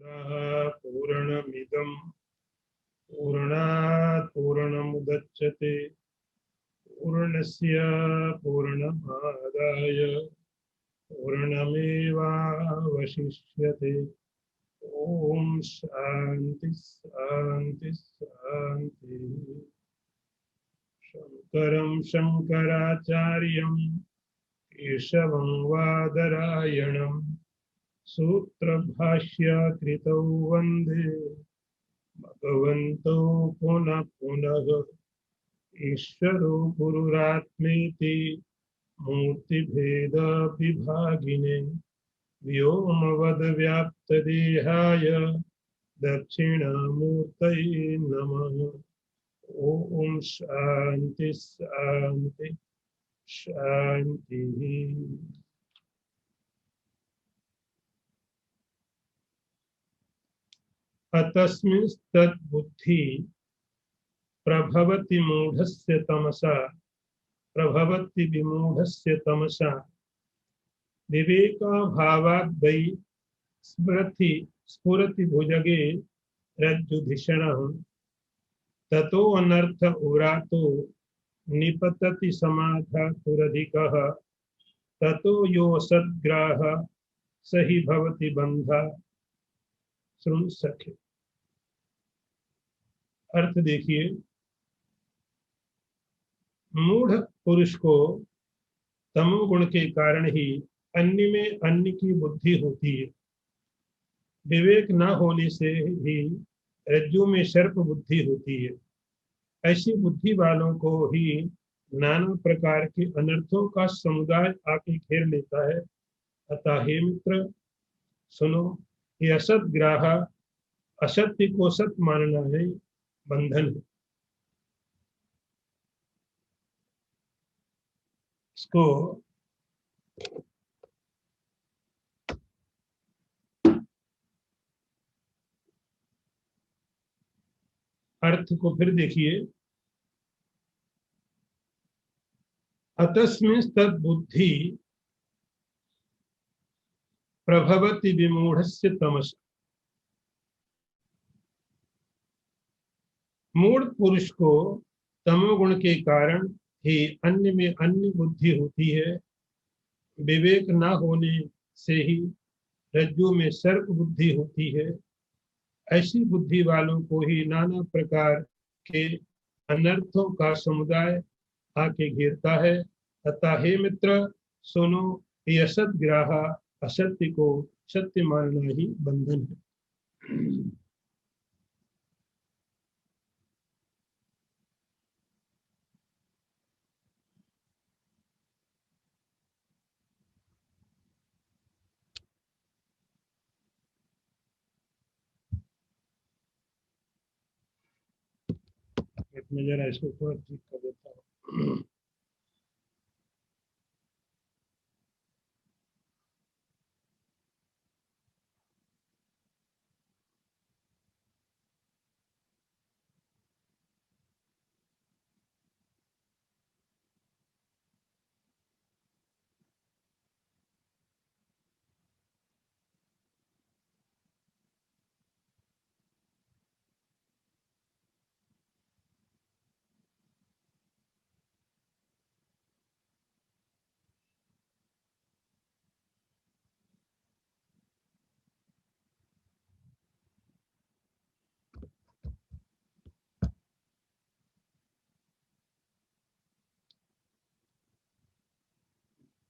पूर्णमिदं पूर्णात् पूर्णमुदच्यते पूर्णस्य पूर्णमादाय पूर्णमेवावशिष्यते। ओम शांति शांति शांति। शंकरं शंकराचार्यं केशवं वादरायणं सूत्रभाष्यकृतौ वन्दे भगवन्तौ पुनः पुनः। ईश्वरो गुरुरात्मेति मूर्तिभेद विभागिने व्योमवद्व्याप्तदेहाय दक्षिणामूर्तये नमः। ओम शांति शांति शांति। अतस्मिंस्तद्बुद्धि प्रभवति मूढ़स्य तमसा प्रभवति विमूढ़स्य तमसा विवेकाभावाद् वै स्फुरति भुजगे रज्जुधिषणः ततो अनर्थ उरातो निपतति समाधातुरधिकः ततो यो सद्ग्राह सही भवति बंधा। सुन सके। अर्थ देखिए, मूढ़ पुरुष को तमोगुण के कारण ही अन्य में अन्य की बुद्धि होती है। विवेक न होने से ही रज्जु में सर्प बुद्धि होती है। ऐसी बुद्धि वालों को ही नाना प्रकार के अनर्थों का समुदाय आके घेर लेता है। अतः हे मित्र सुनो, ये असत ग्राह, असत्य को सत्य मानना है, बंधन है। इसको अर्थ को फिर देखिए, अतस्मिंस्तद्बुद्धि प्रभवति विमूढ़स्य तमसा। मूढ़ पुरुष को तमोगुण के कारण ही अन्य में अन्य बुद्धि होती है। विवेक न होने से ही रज्जु में सर्प बुद्धि होती है। ऐसी बुद्धि वालों को ही नाना प्रकार के अनर्थों का समुदाय आके घेरता है। अतः हे मित्र सुनो, ये असत ग्राह, असत्य को सत्य मानना ही बंधन है। मैं जरा इसको थोड़ा ठीक कर देता हूँ।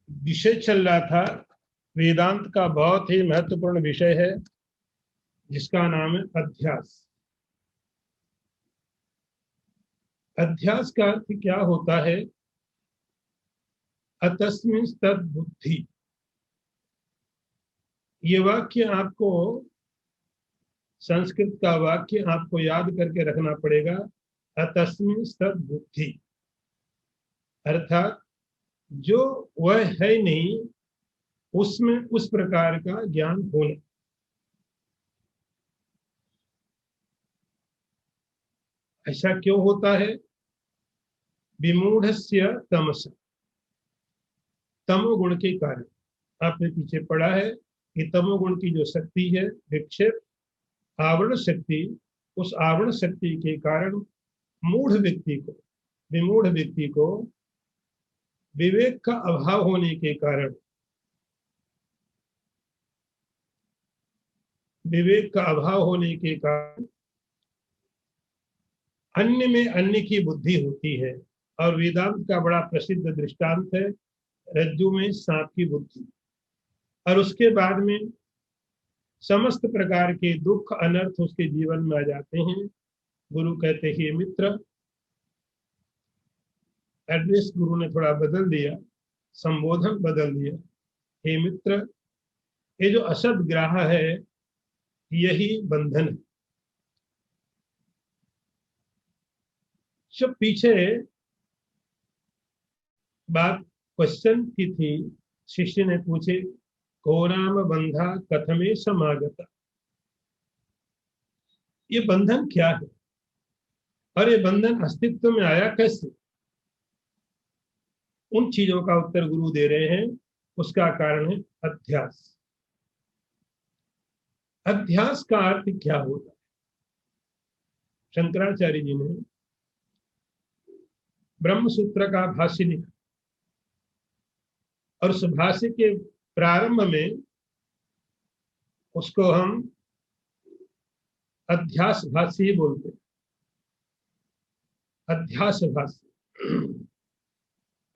विषय चल रहा था, वेदांत का बहुत ही महत्वपूर्ण विषय है जिसका नाम है अध्यास। अध्यास का अर्थ क्या होता है? अतस्मिंस्तद्बुद्धि, ये वाक्य आपको, संस्कृत का वाक्य आपको याद करके रखना पड़ेगा। अतस्मिंस्तद्बुद्धि अर्थात जो वह है नहीं उसमें उस प्रकार का ज्ञान होना। ऐसा क्यों होता है? विमूढ़स्य तमसा, तमोगुण के कारण। आपने पीछे पढ़ा है कि तमोगुण की जो शक्ति है, विक्षेप, आवरण शक्ति, उस आवरण शक्ति के कारण मूढ़ व्यक्ति को, विमूढ़ व्यक्ति को विवेक का अभाव होने के कारण, विवेक का अभाव होने के कारण अन्य में अन्य की बुद्धि होती है। और वेदांत का बड़ा प्रसिद्ध दृष्टांत है रज्जु में सांप की बुद्धि। और उसके बाद में समस्त प्रकार के दुख अनर्थ उसके जीवन में आ जाते हैं। गुरु कहते हैं, हे मित्र, एड्रेस गुरु ने थोड़ा बदल दिया, संबोधन बदल दिया। हे मित्र, ये जो असद ग्राह है यही बंधन है। जब पीछे बात क्वेश्चन की थी, शिष्य ने पूछे, को नाम बंधा कथमे समागता, ये बंधन क्या है और ये बंधन अस्तित्व में आया कैसे? उन चीजों का उत्तर गुरु दे रहे हैं। उसका कारण है अध्यास। अध्यास का अर्थ क्या होता है? शंकराचार्य जी ने ब्रह्म सूत्र का भाष्य लिखा और उस भाष्य के प्रारंभ में उसको हम अध्यास भाष्य ही बोलते हैं। अध्यास भाष्य,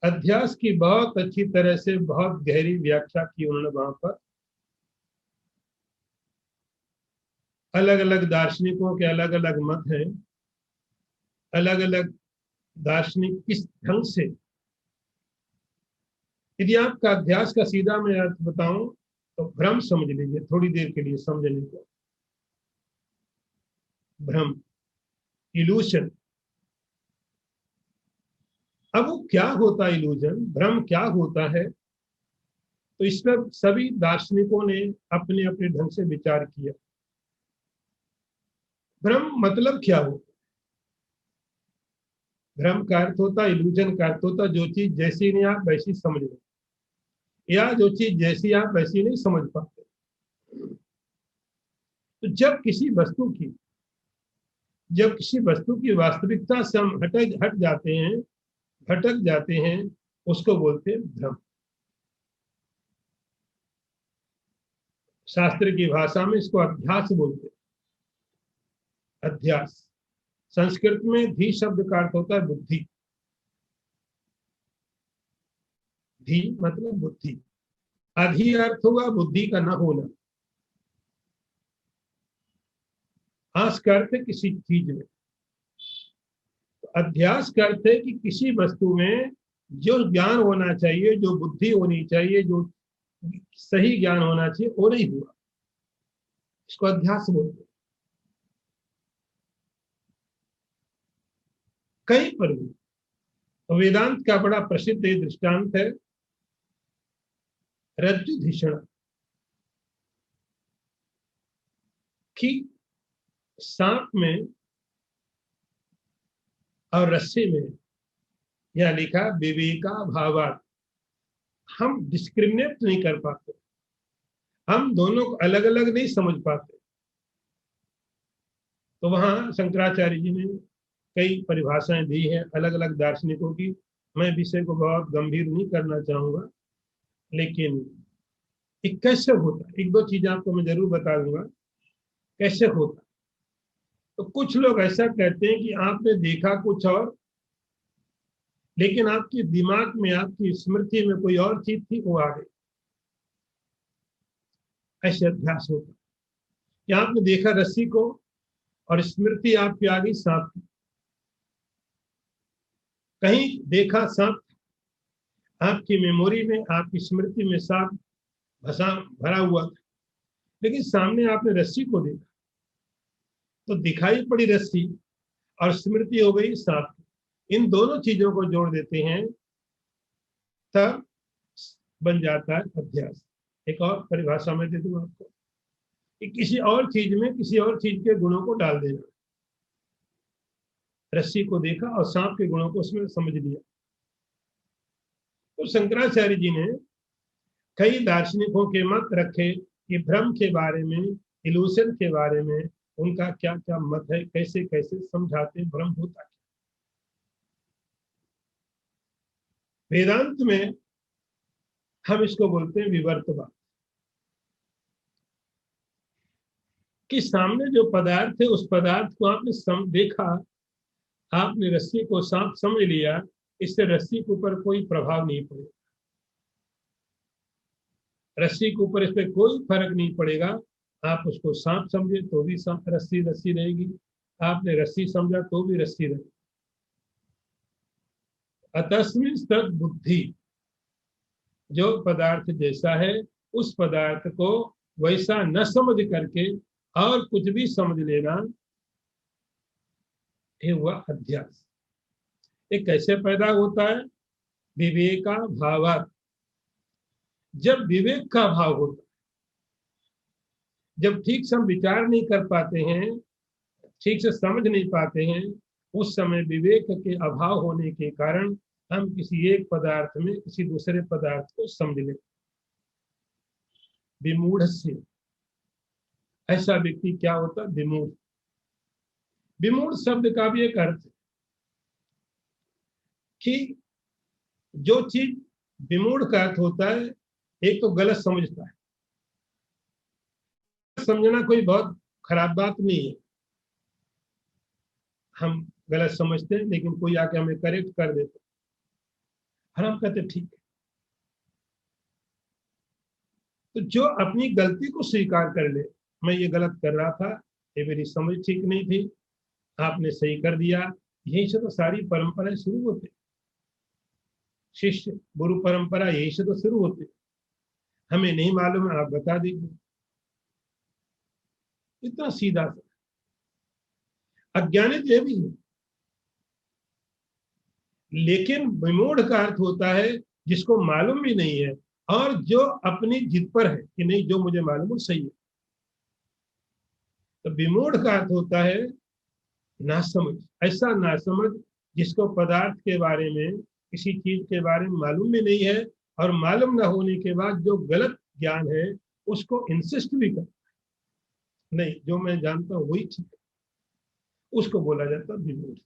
अध्यास की बहुत अच्छी तरह से बहुत गहरी व्याख्या की उन्होंने वहां पर। अलग अलग दार्शनिकों के अलग अलग मत हैं, अलग अलग दार्शनिक किस ढंग से। यदि आपका अध्यास का सीधा मैं अर्थ बताऊं तो भ्रम समझ लीजिए, थोड़ी देर के लिए समझने को। भ्रम, इल्यूशन। अब वो क्या होता है इल्यूजन, भ्रम क्या होता है? तो इस पर सभी दार्शनिकों ने अपने अपने ढंग से विचार किया। भ्रम मतलब क्या हो? भ्रम का अर्थ होता, इल्यूजन का अर्थ होता जो चीज जैसी नहीं आप वैसी समझ लो, या जो चीज जैसी आप वैसी नहीं समझ पाते। तो जब किसी वस्तु की वास्तविकता से हम हट जाते हैं, भटक जाते हैं, उसको बोलते हैं भ्रम। शास्त्र की भाषा में इसको अध्यास बोलते हैं। अध्यास संस्कृत में धी शब्द का अर्थ होता है बुद्धि। धी मतलब बुद्धि, अधि अर्थ हुआ बुद्धि का न होना। आस का अर्थ है किसी चीज में। तो अध्यास का अर्थ है कि किसी वस्तु में जो ज्ञान होना चाहिए, जो बुद्धि होनी चाहिए, जो सही ज्ञान होना चाहिए, वो नहीं हुआ। इसको अध्यास बोलते हैं। कहीं पर भी तो वेदांत का बड़ा प्रसिद्ध दृष्टांत है रज्जुधिषण कि सांप में और रस्सी में यह लिखा विवेका भावात। हम डिस्क्रिमिनेट नहीं कर पाते, हम दोनों को अलग अलग नहीं समझ पाते। तो वहां शंकराचार्य जी ने कई परिभाषाएं दी हैं अलग अलग दार्शनिकों की। मैं विषय को बहुत गंभीर नहीं करना चाहूंगा, लेकिन एक कैसे होता है, एक दो चीजें आपको मैं जरूर बता दूंगा कैसे होता। तो कुछ लोग ऐसा कहते हैं कि आपने देखा कुछ और, लेकिन आपके दिमाग में, आपकी स्मृति में कोई और चीज थी, वो आ गई। ऐसे अभ्यास होता है कि आपने देखा रस्सी को और स्मृति आपकी आ गई सांप की। कहीं देखा सांप, आपकी मेमोरी में, आपकी स्मृति में सांप भसा भरा हुआ था, लेकिन सामने आपने रस्सी को देखा तो दिखाई पड़ी रस्सी और स्मृति हो गई सांप। इन दोनों चीजों को जोड़ देते हैं, तब बन जाता है अध्यास। एक और परिभाषा में दे दूं आपको कि किसी और चीज में किसी और चीज के गुणों को डाल देना। रस्सी को देखा और सांप के गुणों को उसमें समझ लिया। तो शंकराचार्य जी ने कई दार्शनिकों के मत रखे कि भ्रम के बारे में, इल्यूशन के बारे में उनका क्या क्या मत है, कैसे कैसे समझाते, ब्रह्म होता क्या। वेदांत में हम इसको बोलते हैं विवर्तवाद, कि सामने जो पदार्थ है उस पदार्थ को आपने देखा, आपने रस्सी को सांप समझ लिया, इससे रस्सी के ऊपर कोई प्रभाव नहीं पड़ेगा, रस्सी के ऊपर इस पर कोई फर्क नहीं पड़ेगा। आप उसको सांप समझे तो भी सांप, रस्सी रस्सी रहेगी, आपने रस्सी समझा तो भी रस्सी रहेगी। अतस्मिन् तद बुद्धि, जो पदार्थ जैसा है उस पदार्थ को वैसा न समझ करके और कुछ भी समझ लेना, ये हुआ अध्यास। ये कैसे पैदा होता है? विवेका भावात, जब विवेक का भाव होता है, जब ठीक से हम विचार नहीं कर पाते हैं, ठीक से समझ नहीं पाते हैं, उस समय विवेक के अभाव होने के कारण हम किसी एक पदार्थ में किसी दूसरे पदार्थ को समझ लेते। विमूढ़ से, ऐसा व्यक्ति क्या होता? विमूढ़। विमूढ़ शब्द का भी एक अर्थ है कि जो चीज, विमूढ़ का अर्थ होता है एक तो गलत समझता है। समझना कोई बहुत खराब बात नहीं है, हम गलत समझते हैं लेकिन कोई आके हमें करेक्ट कर देता है, हम कहते ठीक है। तो जो अपनी गलती को स्वीकार कर ले, मैं ये गलत कर रहा था, ये मेरी समझ ठीक नहीं थी, आपने सही कर दिया, यही से तो सारी परंपराएं शुरू होती, शिष्य गुरु परंपरा यही से तो शुरू होती। हमें नहीं मालूम है, आप बता दीजिए, इतना सीधा सा। अज्ञानित ये भी है, लेकिन विमूढ़ का अर्थ होता है जिसको मालूम भी नहीं है और जो अपनी जिद पर है कि नहीं जो मुझे मालूम है सही है। तो विमूढ़ का अर्थ होता है नासमझ, ऐसा नासमझ जिसको पदार्थ के बारे में, किसी चीज के बारे में मालूम भी नहीं है, और मालूम न होने के बाद जो गलत ज्ञान है उसको इंसिस्ट भी कर, नहीं जो मैं जानता हूँ वही ठीक है, उसको बोला जाता है विमूढ़।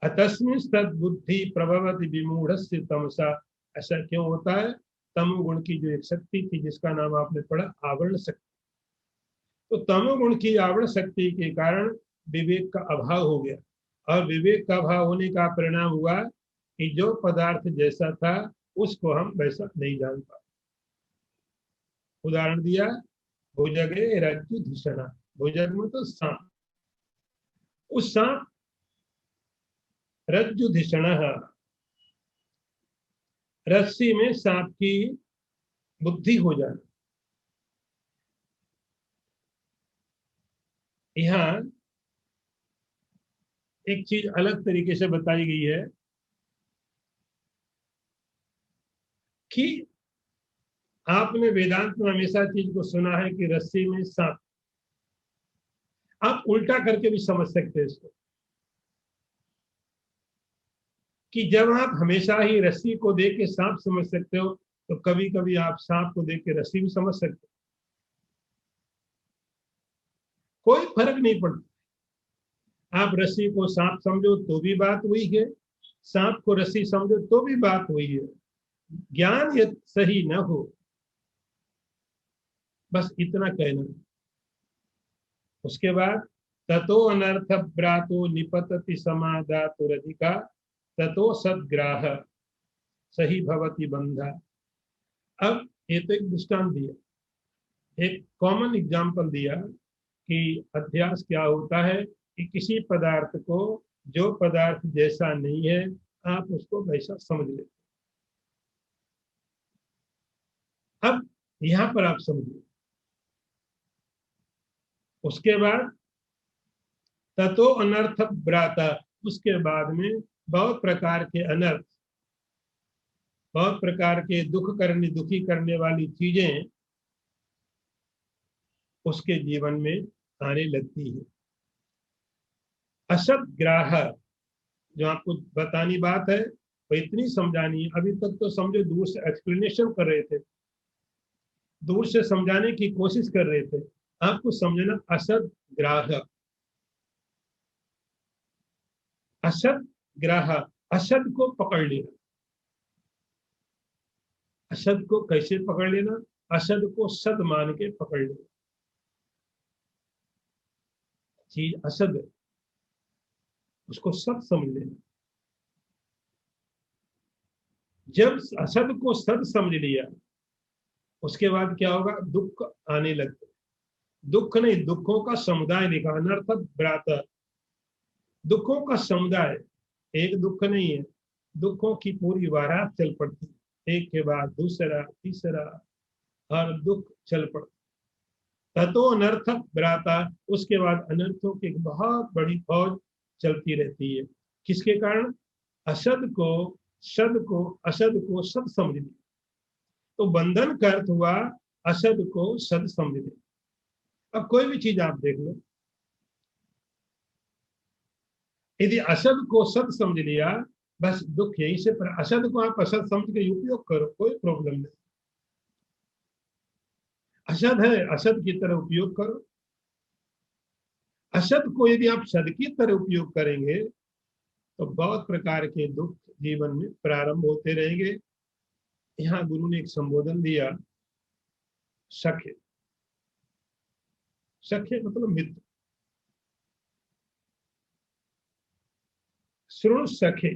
अतस्मिन् तद्बुद्धि प्रभवति विमूढ़स्य तमसा, ऐसा क्यों होता है? तमोगुण की जो एक शक्ति थी जिसका नाम आपने पढ़ा आवरण शक्ति, तो तमोगुण की आवरण शक्ति के कारण विवेक का अभाव हो गया, और विवेक का अभाव होने का परिणाम हुआ कि जो पदार्थ जैसा था उसको हम वैसा नहीं जान पाते। उदाहरण दिया, भुजगे रज्जु धिषणा, भुजग में तो सांप, उस सांप रज्जु धिषणा, रस्सी में सांप की बुद्धि हो जाना। यहाँ एक चीज अलग तरीके से बताई गई है कि आपने वेदांत में हमेशा चीज को सुना है कि रस्सी में सांप, आप उल्टा करके भी समझ सकते हैं इसको, कि जब आप हमेशा ही रस्सी को देख के सांप समझ सकते हो, तो कभी कभी आप सांप को देख के रस्सी भी समझ सकते हो, कोई फर्क नहीं पड़ता। आप रस्सी को सांप समझो तो भी बात वही है, सांप को रस्सी समझो तो भी बात वही है। ज्ञान यदि सही न हो, बस इतना कहना। उसके बाद ततो अनर्थ ब्रातो निपतति समादातुरधिका ततो सद्ग्राह सही भवति बंधा। अब ये तो एक दृष्टांत दिया, एक कॉमन एग्जांपल दिया कि अध्यास क्या होता है, कि किसी पदार्थ को जो पदार्थ जैसा नहीं है आप उसको वैसा समझ लेते। अब यहां पर आप समझिए, उसके बाद ततो अनर्थ ब्राता, उसके बाद में बहुत प्रकार के अनर्थ, बहुत प्रकार के दुखी करने वाली चीजें उसके जीवन में आने लगती है। असत ग्राह, जो आपको बतानी बात है वो इतनी समझानी है, अभी तक तो समझो दूर से एक्सप्लेनेशन कर रहे थे, दूर से समझाने की कोशिश कर रहे थे, आपको समझना, असद ग्राह, असद ग्राह, असद को पकड़ लेना। असद को कैसे पकड़ लेना? असद को सद मान के पकड़ लेना। चीज असद है, उसको सत समझ लेना। जब असद को सद समझ लिया, उसके बाद क्या होगा? दुख आने लगते। दुख नहीं, दुखों का समुदाय लिखा, अनर्थक भ्राता, दुखों का समुदाय। एक दुख नहीं है, दुखों की पूरी बारात चल पड़ती, एक के बाद दूसरा तीसरा, हर दुख चल पड़ता। ततो अनर्थक भ्राता, उसके बाद अनर्थों की एक बहुत बड़ी फौज चलती रहती है। किसके कारण? असद को सद को, असद को सद समझ लिया। तो बंधन का अर्थ हुआ असद को सद समझ लिया। अब कोई भी चीज आप देख लो, यदि असद को सद समझ लिया, बस दुख यहीं से। पर असद को आप असद समझ के उपयोग करो, कोई प्रॉब्लम नहीं। असद है, असद की तरह उपयोग करो। असद को यदि आप सद की तरह उपयोग करेंगे तो बहुत प्रकार के दुख जीवन में प्रारंभ होते रहेंगे। यहाँ गुरु ने एक संबोधन दिया, सखे। सखे मतलब मित्र। श्रोण सखे,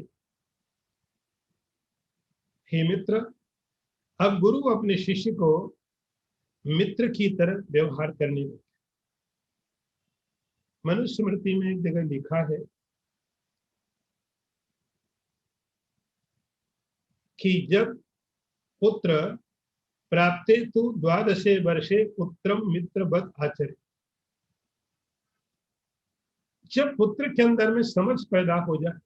हे मित्र। अब गुरु अपने शिष्य को मित्र की तरह व्यवहार करने लगे। मनुस्मृति में एक जगह लिखा है कि जब पुत्र प्राप्ते तो 12 वर्षे पुत्रम मित्रवत आचरे। जब पुत्र के अंदर में समझ पैदा हो जाए,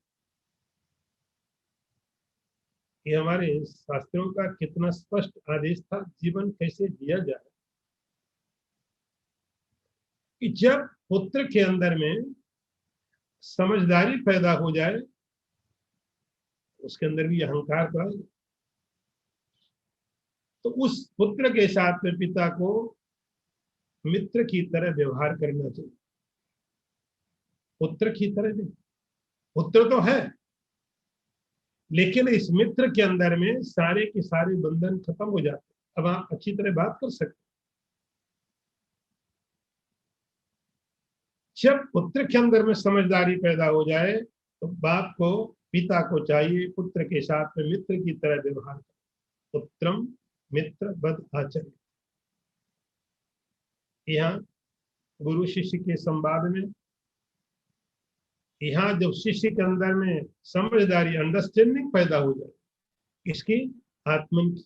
ये हमारे शास्त्रों का कितना स्पष्ट आदेश था, जीवन कैसे जिया जाए। कि जब पुत्र के अंदर में समझदारी पैदा हो जाए, उसके अंदर भी अहंकार का, तो उस पुत्र के साथ में पिता को मित्र की तरह व्यवहार करना चाहिए। पुत्र की तरह नहीं, पुत्र तो है, लेकिन इस मित्र के अंदर में सारे के सारे बंधन खत्म हो जाते। अब आप अच्छी तरह बात कर सकते। जब पुत्र के अंदर में समझदारी पैदा हो जाए, तो बाप को, पिता को चाहिए पुत्र के साथ में मित्र की तरह व्यवहार करें। पुत्रम मित्र बद आचरण। यहाँ गुरु शिष्य के संवाद में, यहाँ जब शिष्य के अंदर में समझदारी, अंडरस्टैंडिंग पैदा हो जाए, इसकी आत्मन की,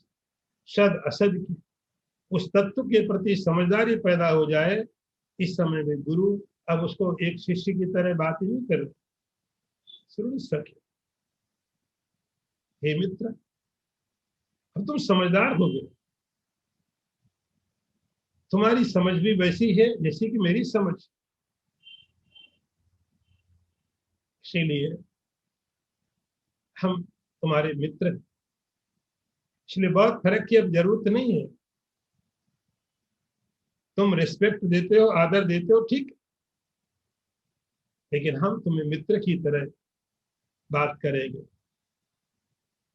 सद असद की, उस तत्व के प्रति समझदारी पैदा हो जाए, इस समय में गुरु अब उसको एक शिष्य की तरह बात नहीं कर, सुन सके, हे मित्र, अब तुम समझदार हो गए, तुम्हारी समझ भी वैसी है जैसी कि मेरी समझ, इसीलिए हम तुम्हारे मित्र हैं। इसलिए बहुत फर्क की अब जरूरत नहीं है। तुम रिस्पेक्ट देते हो, आदर देते हो, ठीक, लेकिन हम तुम्हें मित्र की तरह बात करेंगे।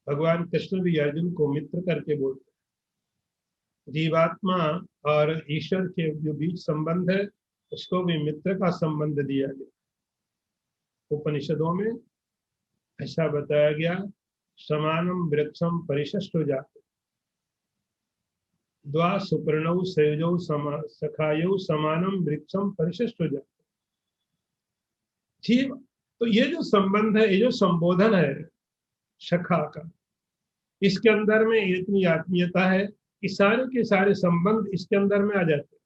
भगवान कृष्ण भी अर्जुन को मित्र करके बोलते। जीवात्मा और ईश्वर के जो बीच संबंध है, उसको भी मित्र का संबंध दिया गया। उपनिषदों में ऐसा बताया गया, समानम वृक्षम परिशष्टो जाते, द्वा सुपर्णौ संयोजौ सखायौ समानम वृक्षम परिशष्टो जाते। ठीक, तो ये जो संबंध है, ये जो संबोधन है सखा का, इसके अंदर में इतनी आत्मीयता है कि सारे के सारे संबंध इसके अंदर में आ जाते हैं।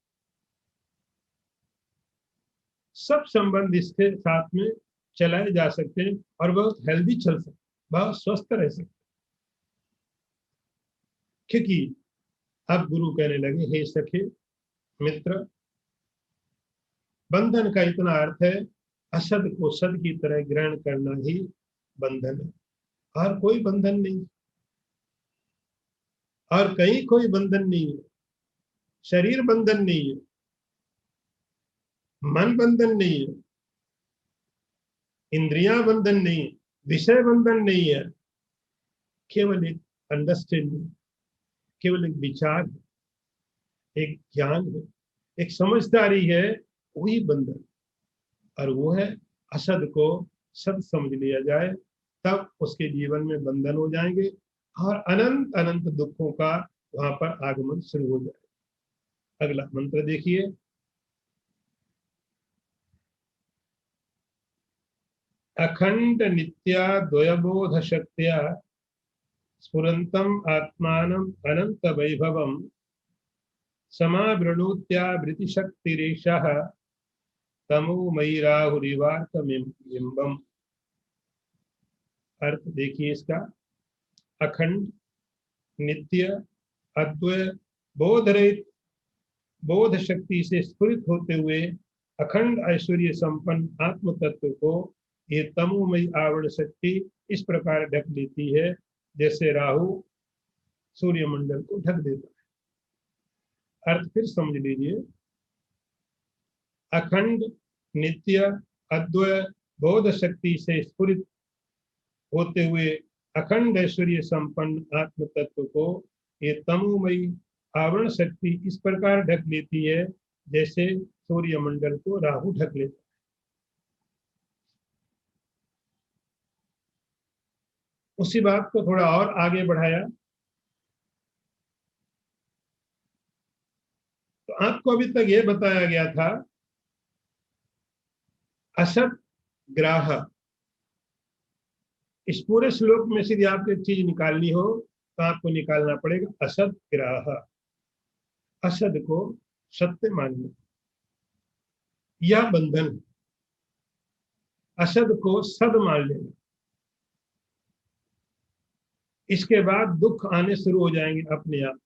सब संबंध इसके साथ में चलाए जा सकते हैं और बहुत हेल्दी चल सकते, बहुत स्वस्थ रह सकते। क्योंकि अब गुरु कहने लगे, हे सखे मित्र, बंधन का इतना अर्थ है, असद को सद की तरह ग्रहण करना ही बंधन है, और कोई बंधन नहीं, और कहीं कोई बंधन नहीं है, शरीर बंधन नहीं है, मन बंधन नहीं है, इंद्रियां बंधन नहीं है, विषय बंधन नहीं है, केवल एक अंडरस्टैंडिंग, केवल एक विचार है, एक ज्ञान है, एक समझदारी है, वही बंधन। और वो है असद को सद समझ लिया जाए, तब उसके जीवन में बंधन हो जाएंगे और अनंत अनंत दुखों का वहां पर आगमन शुरू हो जाएगा। अगला मंत्र देखिए। अखंड नित्या द्वयबोध शक्त्या स्फुरन्तम आत्मानम अनंत वैभवम समावृणोत्यावृति शक्तिरेषः तमो मयि राहुरिवार्कमिम्बम। अर्थ देखिए इसका। अखंड, नित्य, अद्वय, बोध रहित, बोध शक्ति से स्फुरित होते हुए अखंड ऐश्वर्य संपन्न आत्म तत्व को ये तमोमयी आवरण शक्ति इस प्रकार ढक लेती है जैसे राहु सूर्यमंडल को ढक देता है। अर्थ फिर समझ लीजिए। अखंड, नित्य, अद्वय, बोध शक्ति से स्फुरित होते हुए अखंड ऐश्वर्य संपन्न आत्म तत्व को ये तमोमयी आवरण शक्ति इस प्रकार ढक लेती है जैसे सूर्यमंडल को राहु ढक लेता है। उसी बात को थोड़ा और आगे बढ़ाया तो आपको अभी तक यह बताया गया था असत ग्राह। इस पूरे श्लोक में से यदि आपको एक चीज निकालनी हो तो आपको निकालना पड़ेगा असत ग्राह। असद को सत्य मानना, यह बंधन। असद को सद मान लेना, इसके बाद दुख आने शुरू हो जाएंगे अपने आप।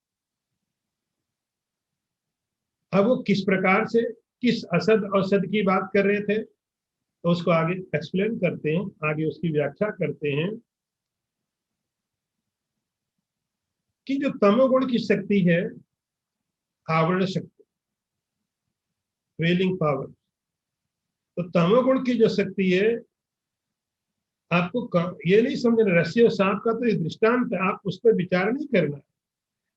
अब वो किस प्रकार से, किस असद और सद की बात कर रहे थे तो उसको आगे एक्सप्लेन करते हैं, आगे उसकी व्याख्या करते हैं कि जो तमोगुण की शक्ति है, आवरण शक्ति, वेलिंग पावर, तो तमोगुण की जो शक्ति है, आपको ये नहीं समझना रस्सी और सांप का तो ये दृष्टांत है, आप उस पर विचार नहीं करना।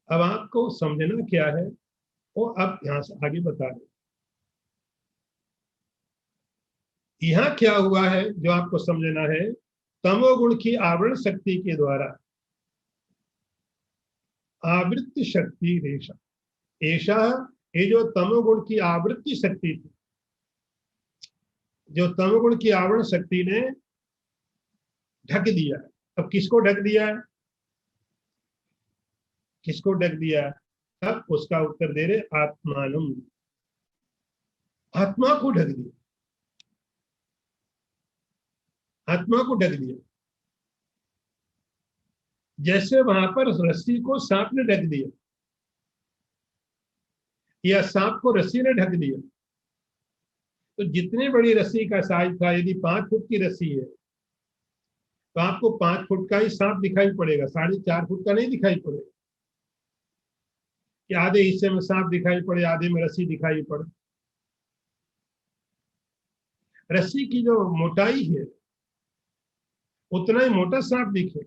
अब आपको समझना क्या है वो अब यहां से आगे बता रहे। यहां क्या हुआ है जो आपको समझना है, तमोगुण की आवरण शक्ति के द्वारा आवृत्ति शक्ति रेशा, ऐसा ये जो तमोगुण की आवृत्ति शक्ति थी, जो तमोगुण की आवरण शक्ति ने ढक दिया है। अब किसको ढक दिया है, किसको ढक दिया है? अब उसका उत्तर दे रहे आत्मानम, आत्मा को ढक दिया, आत्मा को ढक दिया। जैसे वहां पर रस्सी को सांप ने ढक दिया या सांप को रस्सी ने ढक दिया, तो जितनी बड़ी रस्सी का साइज था, यदि 5 फुट की रस्सी है तो आपको 5 फुट का ही सांप दिखाई पड़ेगा, 4.5 फुट का नहीं दिखाई पड़ेगा कि आधे हिस्से में सांप दिखाई पड़े, आधे में रस्सी दिखाई पड़े। रस्सी की जो मोटाई है उतना ही मोटा सांप दिखे।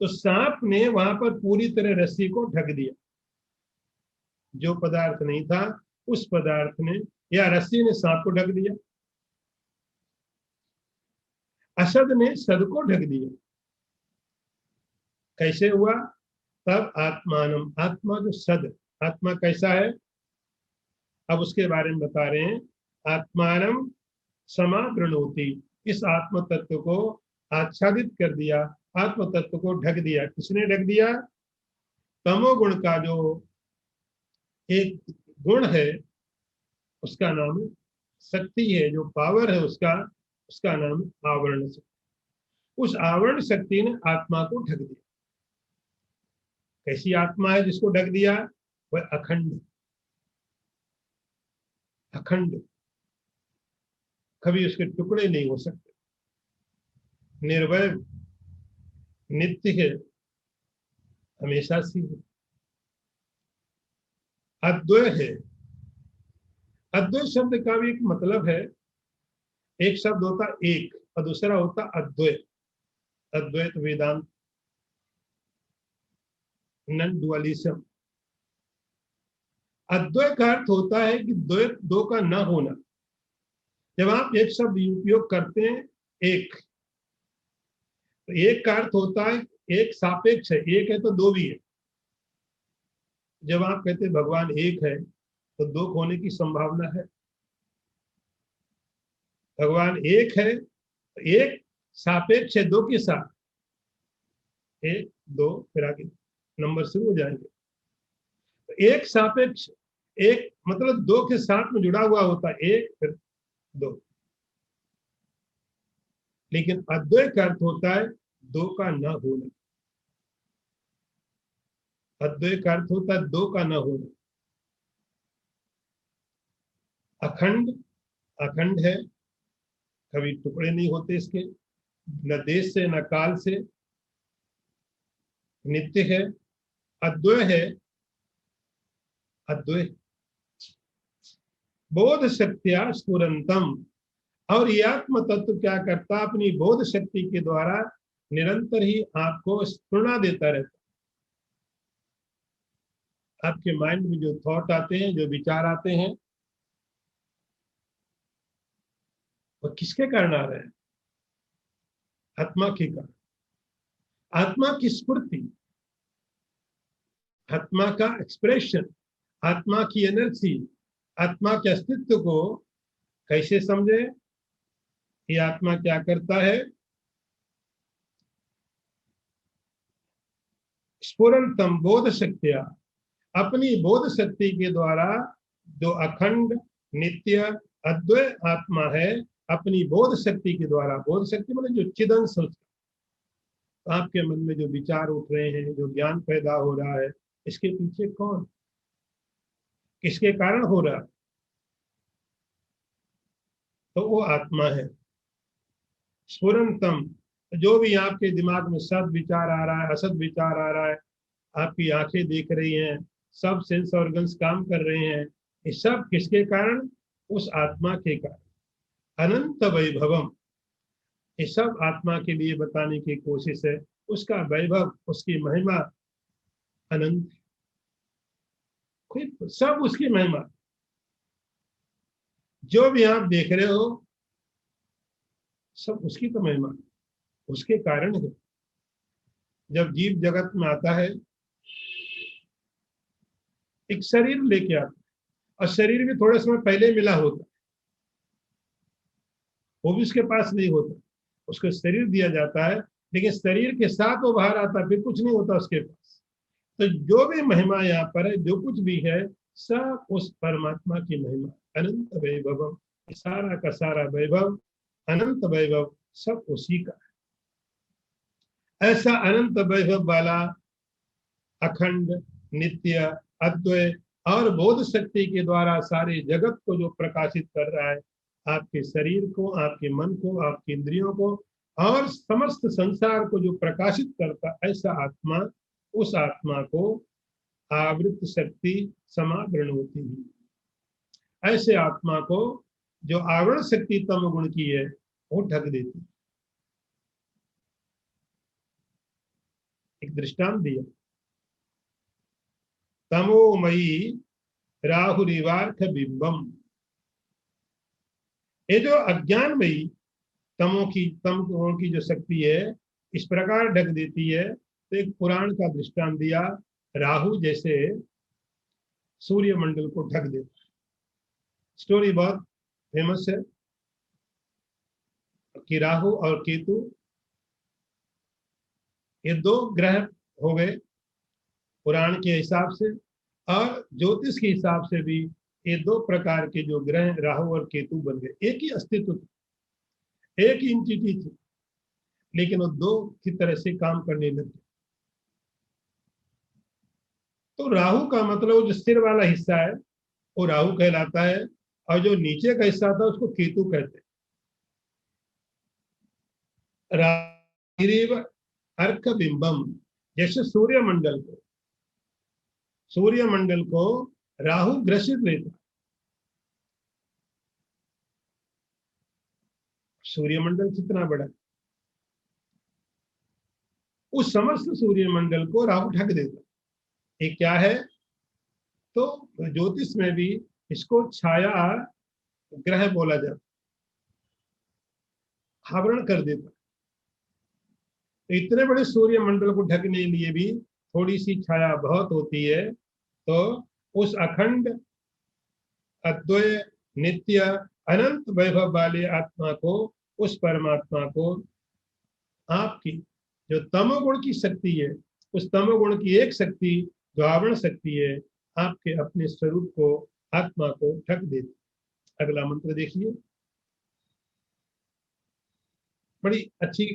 तो सांप ने वहां पर पूरी तरह रस्सी को ढक दिया, जो पदार्थ नहीं था उस पदार्थ ने या रस्सी ने सांप को ढक दिया, असद ने सद को ढक दिया। कैसे हुआ? तब आत्मानम, आत्मा जो सद, आत्मा कैसा है अब उसके बारे में बता रहे हैं। आत्मानम समावृणोति, इस आत्म तत्व को आच्छादित कर दिया, आत्म तत्व को ढक दिया। किसने ढक दिया? तमोगुण का जो एक गुण है उसका नाम शक्ति है, जो पावर है उसका, उसका नाम आवरण शक्ति। उस आवरण शक्ति ने आत्मा को ढक दिया। कैसी आत्मा है जिसको ढक दिया? वह अखंड, अखंड, कभी उसके टुकड़े नहीं हो सकते, निर्वय, नित्य है, हमेशा सी है, अद्वय है, अद्वैत शब्द का भी एक मतलब है। एक शब्द होता एक और दूसरा होता अद्वैत। अद्वैत वेदांत, नॉन डुअलिज्म। अद्वैत का अर्थ होता है कि द्वैत, दो का न होना। जब आप एक शब्द उपयोग करते हैं एक, तो एक का अर्थ होता है एक सापेक्ष है, एक है तो दो भी है। जब आप कहते हैं भगवान एक है तो दो होने की संभावना है। भगवान एक है तो एक सापेक्ष है दो के साथ, एक दो फिर आगे नंबर शुरू हो जाएंगे। तो एक सापेक्ष, एक मतलब दो के साथ में जुड़ा हुआ होता है, एक फिर दो। लेकिन अद्वैत का अर्थ होता है दो का न होना। अद्वैत का अर्थ होता है दो का न होना। अखंड, अखंड है, कभी टुकड़े नहीं होते इसके, न देश से न काल से, नित्य है। अद्वय है, अद्वय बोध शक्तिया स्फुरंतम। और ये आत्म तत्व क्या करता, अपनी बोध शक्ति के द्वारा निरंतर ही आपको स्फुरना देता रहता। आपके माइंड में जो थॉट आते हैं, जो विचार आते हैं, वो किसके कारण आ रहे हैं? आत्मा के कारण। आत्मा की स्फूर्ति, आत्मा का एक्सप्रेशन, आत्मा की एनर्जी, आत्मा के अस्तित्व को कैसे समझे? ये आत्मा क्या करता है? स्फुरंतम बोध शक्तिया, अपनी बोध शक्ति के द्वारा जो अखंड नित्य अद्वय आत्मा है, अपनी बोध शक्ति के द्वारा, बोध शक्ति मतलब जो चिदंश, आपके मन में जो विचार उठ रहे हैं, जो ज्ञान पैदा हो रहा है, इसके पीछे कौन, किसके कारण हो रहा है? तो वो आत्मा है। स्फुरंतम, जो भी आपके दिमाग में सद विचार आ रहा है, असद विचार आ रहा है, आपकी आंखें देख रही हैं, सब सेंस ऑर्गन्स काम कर रहे हैं, ये सब किसके कारण? उस आत्मा के कारण। अनंत वैभवम, ये सब आत्मा के लिए बताने की कोशिश है। उसका वैभव, उसकी महिमा अनंत, सब उसकी महिमा। जो भी आप देख रहे हो सब उसकी तो महिमा, उसके कारण है। जब जीव जगत में आता है, एक शरीर लेके आता है, और शरीर भी थोड़े समय पहले मिला होता, वो भी उसके पास नहीं होता, उसको शरीर दिया जाता है, लेकिन शरीर के साथ वो बाहर आता, फिर कुछ नहीं होता उसके पास। तो जो भी महिमा यहाँ पर है, जो कुछ भी है, सब उस परमात्मा की महिमा। अनंत वैभव, सारा का सारा वैभव, अनंत वैभव सब उसी का है। ऐसा अनंत वैभव वाला अखंड नित्य अद्वय और बोध शक्ति के द्वारा सारे जगत को जो प्रकाशित कर रहा है, आपके शरीर को, आपके मन को, आपकी इंद्रियों को और समस्त संसार को जो प्रकाशित करता, ऐसा आत्मा, उस आत्मा को आवृत शक्ति समावरण होती है। ऐसे आत्मा को जो आवरण शक्ति तम गुण की है, वो ढक देती है। एक दृष्टांत दिया, तमोमयी राहुरिवार्थ बिंबम। ये जो अज्ञानमयी तमों की जो शक्ति है, इस प्रकार ढक देती है। तो एक पुराण का दृष्टांत दिया, राहु जैसे सूर्य मंडल को ढक देता है। स्टोरी बहुत फेमस है कि राहु और केतु, ये दो ग्रह हो गए पुराण के हिसाब से, और ज्योतिष के हिसाब से भी ये दो प्रकार के जो ग्रह राहु और केतु बन गए। एक ही अस्तित्व था, एक ही इंटिटी थी, लेकिन वो दो की तरह से काम करने लगे। तो राहु का मतलब जो सिर वाला हिस्सा है वो राहु कहलाता है, और जो नीचे का हिस्सा था उसको केतु कहते हैं। रात्रिव अर्क बिंबम, जैसे सूर्य मंडल को राहु ग्रसित लेता, सूर्यमंडल कितना बड़ा है, उस समस्त सूर्यमंडल को राहु ढक देता। ये क्या है? तो ज्योतिष में भी इसको छाया ग्रह बोला जाता, आवरण कर देता। तो इतने बड़े सूर्यमंडल को ढकने के लिए भी थोड़ी सी छाया बहुत होती है। तो उस अखंड अद्वय नित्य अनंत वैभव वाले आत्मा को, उस परमात्मा को आपकी जो तमोगुण की शक्ति है, उस तमोगुण की एक शक्ति जो आवरण शक्ति है, आपके अपने स्वरूप को, आत्मा को ढक देती। अगला मंत्र देखिए, बड़ी अच्छी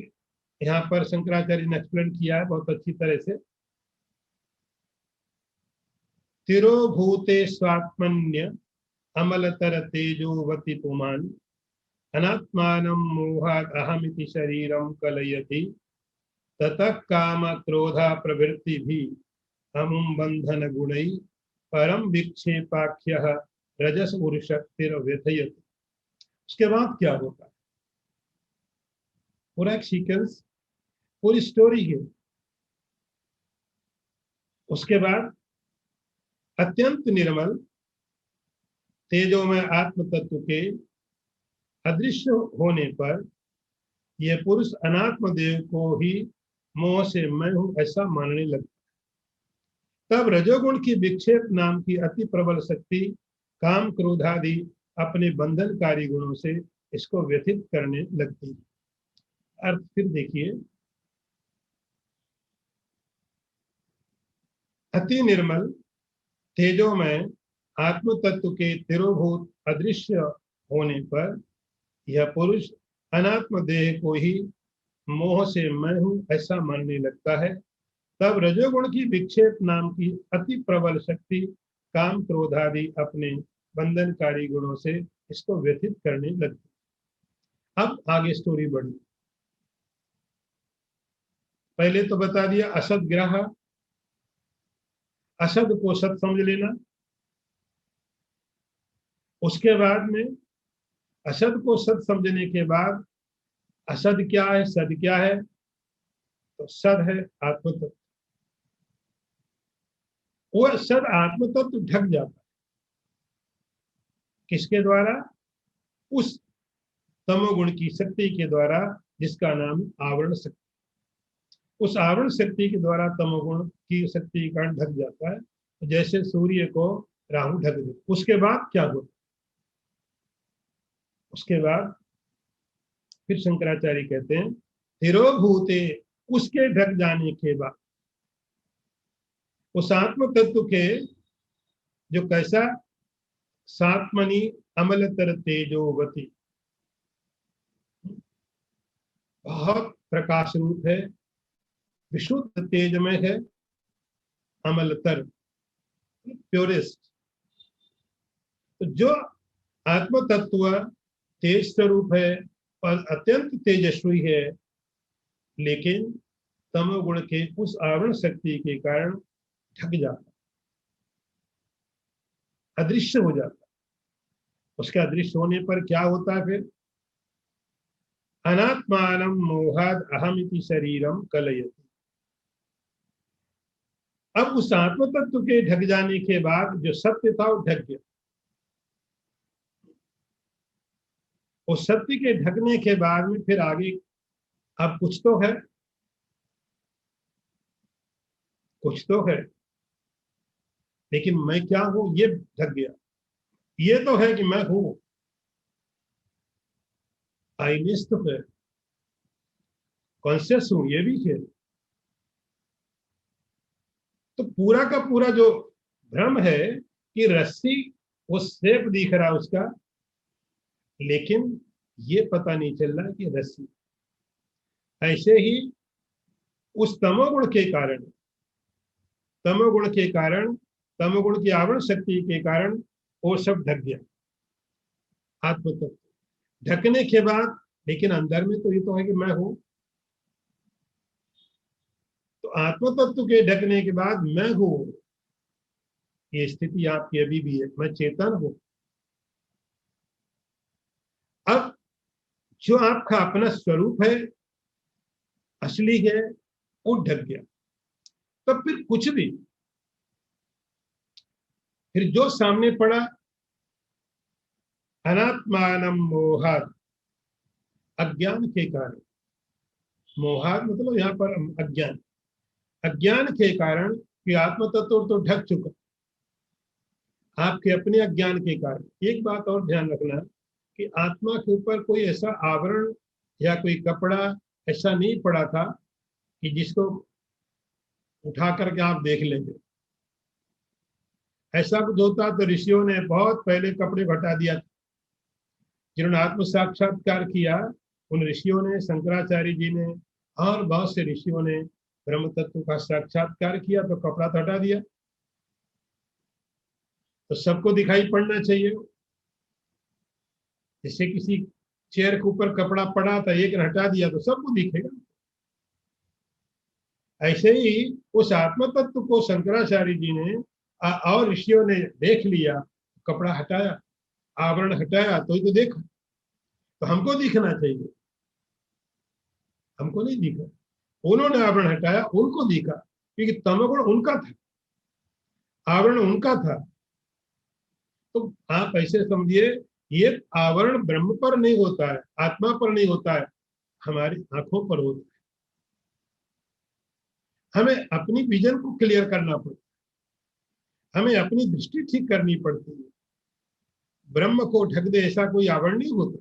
यहाँ पर शंकराचार्य ने एक्सप्लेन किया है बहुत अच्छी तरह से। तिरोभूते स्वात्मन्य अमलतर तेजोवती पुमान अनात्मानं मोहात् अहमिति शरीरं कलयति ततः काम क्रोधा प्रवृत्ति भी अमुम बंधन गुणै परम विक्षेपाख्यः रजस उर्शक्तिर व्यथयति। उसके बाद क्या होता है, पूरा एक सीक्वेंस, पूरी स्टोरी है। उसके बाद अत्यंत निर्मल तेजोमय आत्म तत्व के अदृश्य होने पर यह पुरुष अनात्म देव को ही मोह से मैं हूं ऐसा मानने लगता। तब रजोगुण की विक्षेप नाम की अति प्रबल शक्ति काम क्रोधादि अपने बंधनकारी गुणों से इसको व्यथित करने लगती है। अर्थ फिर देखिए, अति निर्मल तेजोमय आत्म तत्व के तिरोभूत अदृश्य होने पर यह पुरुष अनात्म देह को ही मोह से मैं हूं ऐसा मानने लगता है। तब रजोगुण की विक्षेप नाम की अति प्रबल शक्ति काम क्रोधादि अपने बंधनकारी गुणों से इसको व्यथित करने लगती। अब आगे स्टोरी बढ़ी। पहले तो बता दिया असद ग्रह, असद को सत समझ लेना। उसके बाद में असद को सत समझने के बाद असद क्या है, सद क्या है, तो सद है आत्म तत्व। वो सद आत्म तत्व ढक जाता है किसके द्वारा? उस तमोगुण की शक्ति के द्वारा जिसका नाम आवरण शक्ति। उस आवरण शक्ति के द्वारा तमोगुण की शक्ति के कारण ढक जाता है, जैसे सूर्य को राहु ढक दे। उसके बाद क्या होता? उसके बाद फिर शंकराचार्य कहते हैं तिरोभूते, उसके ढक जाने के बाद उस आत्म तत्व के जो कैसा सात्मनि अमलतर तेजोवती, बहुत प्रकाश रूप है, विशुद्ध तेजमय है, अमलतर प्योरेस्ट। तो जो आत्म तत्व तेज स्वरूप है और अत्यंत तेजस्वी है, लेकिन तमोगुण के उस आवरण शक्ति के कारण ढक जाता, अदृश्य हो जाता। उसके अदृश्य होने पर क्या होता है फिर? अनात्मानं मोहाद अहमिति शरीरम कलयति। अब उस आत्म तत्व के ढक जाने के बाद जो सत्य था वो ढक गया। उस सत्य के ढकने के बाद में फिर आगे अब कुछ तो है, कुछ तो है, लेकिन मैं क्या हूं ये ढक गया। ये तो है कि मैं हूं, आईनेस तो है, कॉन्शियस हूं, ये भी है। तो पूरा का पूरा जो भ्रम है कि रस्सी, वो शेप दिख रहा है उसका, लेकिन ये पता नहीं चल रहा कि रस्सी। ऐसे ही उस तमोगुण के कारण, तमोगुण के कारण, तमोगुण की आवरण शक्ति के कारण वो सब ढक गया आत्म तत्व। ढकने के बाद लेकिन अंदर में तो ये तो है कि मैं हूं। तो आत्म तत्व के ढकने के बाद मैं हूं, ये स्थिति आपकी अभी भी है, मैं चेतन हूं। अब जो आपका अपना स्वरूप है, असली है, वो ढक गया। तब फिर कुछ भी, फिर जो सामने पड़ा, अनात्मानम मोहात, अज्ञान के कारण। मोहात मतलब यहाँ पर अज्ञान, अज्ञान के कारण कि आत्म तत्व तो ढक चुका, आपके अपने अज्ञान के कारण। एक बात और ध्यान रखना कि आत्मा के ऊपर कोई ऐसा आवरण या कोई कपड़ा ऐसा नहीं पड़ा था कि जिसको उठा करके आप देख लेंगे। ऐसा कुछ होता तो ऋषियों ने बहुत पहले कपड़े को हटा दिया। जिन्होंने आत्म साक्षात्कार किया, उन ऋषियों ने, शंकराचार्य जी ने और बहुत से ऋषियों ने ब्रह्म तत्व का साक्षात्कार किया, तो कपड़ा तो हटा दिया, तो सबको दिखाई पड़ना चाहिए। जैसे किसी चेयर के ऊपर कपड़ा पड़ा था, एक ने हटा दिया तो सबको दिखेगा। ऐसे ही उस आत्म तत्व को शंकराचार्य जी ने और ऋषियों ने देख लिया, कपड़ा हटाया, आवरण हटाया, तो ही तो देखा। तो हमको दिखना चाहिए, हमको नहीं दिखा। उन्होंने आवरण हटाया, उनको दिखा, क्योंकि तमोगुण उनका था, आवरण उनका था। तो आप ऐसे समझिए, ये आवरण ब्रह्म पर नहीं होता है, आत्मा पर नहीं होता है, हमारी आंखों पर होता है। हमें अपनी विजन को क्लियर करना पड़ता है, हमें अपनी दृष्टि ठीक करनी पड़ती है। ब्रह्म को ढक दे ऐसा कोई आवरण नहीं होता,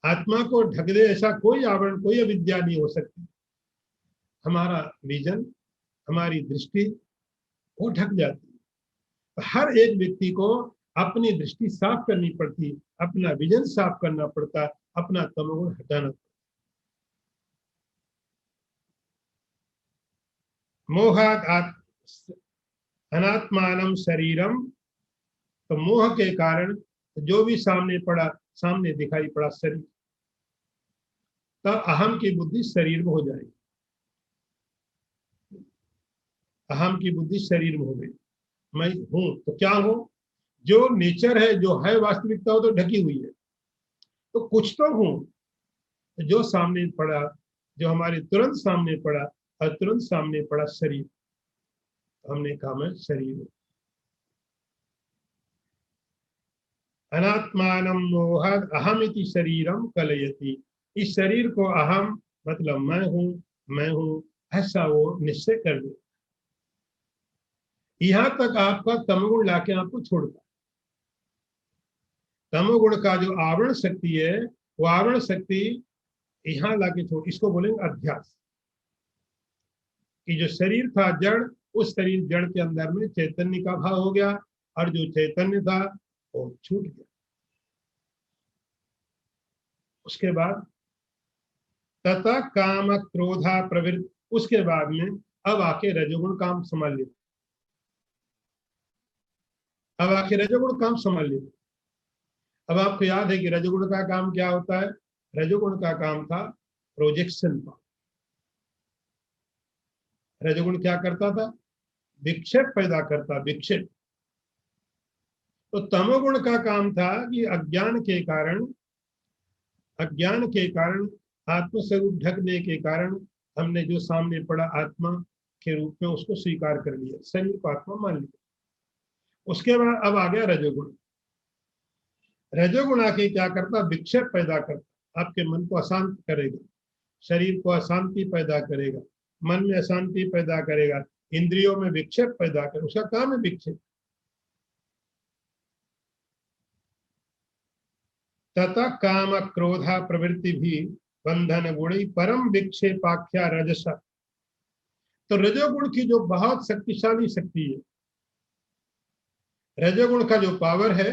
आत्मा को ढक दे ऐसा कोई आवरण, कोई अविद्या नहीं हो सकती। हमारा विजन, हमारी दृष्टि वो ढक जाती है। तो हर एक व्यक्ति को अपनी दृष्टि साफ करनी पड़ती, अपना विजन साफ करना पड़ता, अपना तमोगुण हटाना पड़ता। मोहात अनात्मानम शरीरम, तो मोह के कारण जो भी सामने पड़ा, सामने दिखाई पड़ा शरीर, तो अहम की बुद्धि शरीर में हो जाएगी। अहम की बुद्धि शरीर में हो गई, मैं हूं तो क्या हूं, जो नेचर है, जो है वास्तविकता, हो तो ढकी हुई है, तो कुछ तो हूं। जो सामने पड़ा, जो हमारे तुरंत सामने पड़ा, और तुरंत सामने पड़ा शरीर, हमने कहा मैं शरीर हूं। अनात्मानम मोहाद अहमिति शरीरम कलयति, इस शरीर को अहम मतलब मैं हूं, मैं हूं ऐसा वो निश्चय कर दे। यहां तक आपका तमोगुण लाके आपको छोड़ता। तमोगुण का जो आवरण शक्ति है, वो आवरण शक्ति यहां लाके छोड़, इसको बोलेंगे अध्यास। कि जो शरीर था जड़, उस शरीर जड़ के अंदर में चैतन्य का भाव हो गया, और जो चैतन्य था वो छूट गया। उसके बाद तथा काम क्रोधा प्रवृत्ति, उसके बाद में अब आके रजोगुण काम संभाल लेते। अब आके रजोगुण काम संभाल लेते। अब आपको याद है कि रजोगुण का काम क्या होता है? रजोगुण का काम था प्रोजेक्शन का। रजोगुण क्या करता था? विक्षेप पैदा करता, विक्षेप। तो तमोगुण का काम था कि अज्ञान के कारण, अज्ञान के कारण, आत्मस्वरूप ढकने के कारण, हमने जो सामने पड़ा आत्मा के रूप में उसको स्वीकार कर लिया, शरीर को आत्मा मान लिया। उसके बाद अब आ गया रजोगुण। रजोगुण आके क्या करता? विक्षेप पैदा करता, आपके मन को अशांत करेगा, शरीर को अशांति पैदा करेगा, मन में अशांति पैदा करेगा, इंद्रियों में विक्षेप पैदा कर, उसका काम है विक्षेप। तथा काम क्रोधा प्रवृत्ति भी बंधन गुणी परम विक्षेपाख्या रजस। तो रजोगुण की जो बहुत शक्तिशाली शक्ति है, रजोगुण का जो पावर है,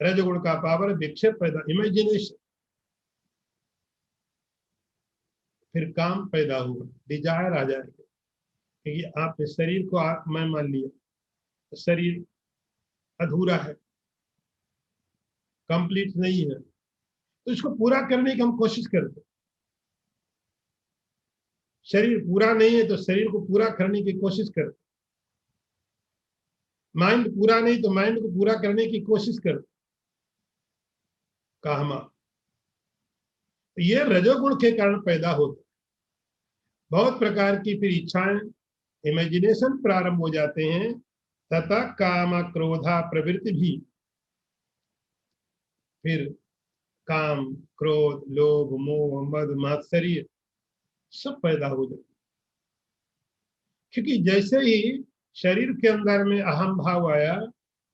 रजोगुण का पावर विक्षेप पैदा, इमेजिनेशन। फिर काम पैदा होगा, डिजायर आ जाएगा, क्योंकि आपने शरीर को मैं मान लिया, तो शरीर अधूरा है, कंप्लीट नहीं है, तो इसको पूरा करने की हम कोशिश करते। शरीर पूरा नहीं है तो शरीर को पूरा करने की कोशिश करते। माइंड पूरा नहीं तो माइंड को पूरा करने की कोशिश करते। कामा, ये रजोगुण के कारण पैदा होता है। बहुत प्रकार की फिर इच्छाएं, इमेजिनेशन प्रारंभ हो जाते हैं, तथा काम क्रोधा प्रवृत्ति भी, फिर काम, क्रोध, लोभ, मोह, मद, मात्सर्य सब पैदा हो जाते। क्योंकि जैसे ही शरीर के अंदर में अहम भाव आया,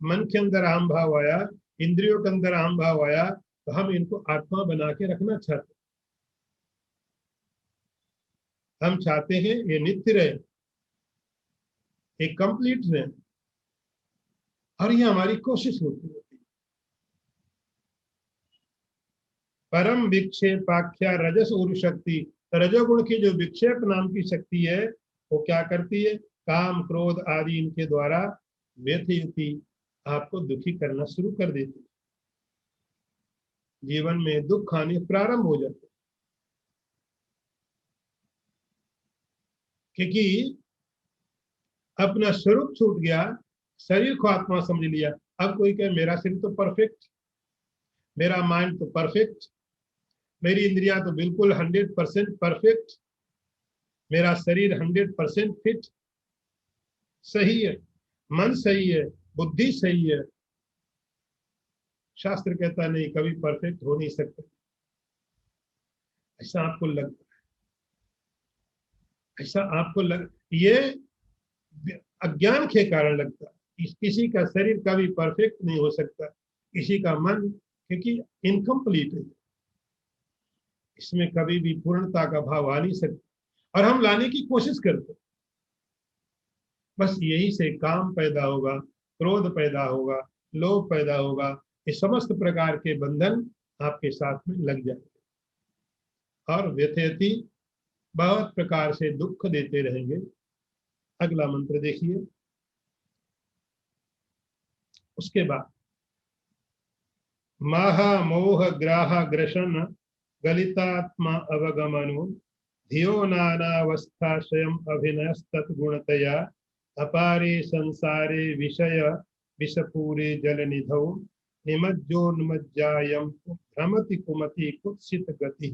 मन के अंदर अहम भाव आया, इंद्रियों के अंदर अहम भाव आया, तो हम इनको आत्मा बना के रखना चाहते। हम चाहते हैं ये नित्य रहे, एक कंप्लीट रहे, और ये हमारी कोशिश होती है। परम विक्षेपाख्या रजस उर शक्ति, रजोगुण की जो विक्षेप नाम की शक्ति है, वो क्या करती है? काम, क्रोध आदि इनके द्वारा व्यथिति, आपको दुखी करना शुरू कर देती है। जीवन में दुख आने प्रारंभ हो जाते, क्योंकि अपना स्वरूप छूट गया, शरीर को आत्मा समझ लिया। अब कोई कहे मेरा शरीर तो परफेक्ट, मेरा माइंड तो परफेक्ट, मेरी इंद्रियां तो बिल्कुल 100% परफेक्ट, मेरा शरीर 100% फिट, सही है, मन सही है, बुद्धि सही है। शास्त्र कहता नहीं, कभी परफेक्ट हो नहीं सकता। ऐसा आपको लगता है, ऐसा आपको ये अज्ञान के कारण लगता है। किसी का शरीर कभी परफेक्ट नहीं हो सकता, किसी का मन, क्योंकि इनकम्प्लीट है, इसमें कभी भी पूर्णता का भाव आ नहीं सकता, और हम लाने की कोशिश करते। बस यही से काम पैदा होगा, क्रोध पैदा होगा, लोभ पैदा होगा, ये समस्त प्रकार के बंधन आपके साथ में लग जाएंगे, और व्यथयति बहुत प्रकार से दुख देते रहेंगे। अगला मंत्र देखिए। उसके बाद महा मोह ग्राह ग्रशन गलितात्मा अवगमनु धियो नानावस्थाशयम अभिनयस्तत्गुणतया अपारे संसारे विषय विषपूरे जलनिधौ निमज्जोन्मज्जायम भ्रमति कुमति कुत्सित गति।